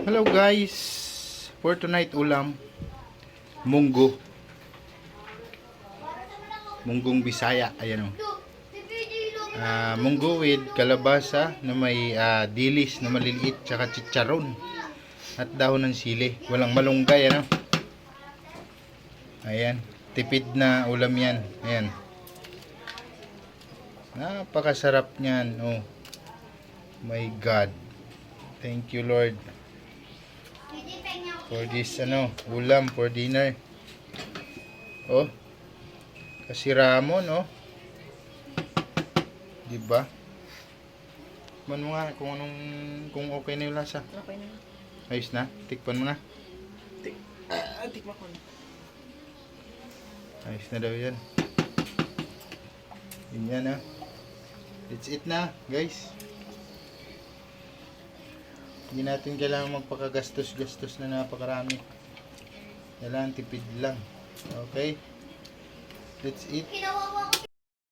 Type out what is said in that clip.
Hello guys, for tonight ulam munggo, munggong Bisaya. Ayan o, munggo with kalabasa na may dilis na maliliit, tsaka chicharon at dahon ng sili. Walang malunggay, ano. Ayan, tipid na ulam yan. Ayan, napakasarap nyan. Oh my God, thank you Lord for this ulam for dinner. Oh, kasi ramon, oh, diba? Man mo nga kung okay na yung lasa. Okay na. Ayos na, tikpan mo na. Tikman ko na. Ayos na daw yan. Yun yan, ah. That's it na, guys. Hindi natin kailangan magpakagastos-gastos na napakarami. Kailangan tipid lang. Okay? That's it.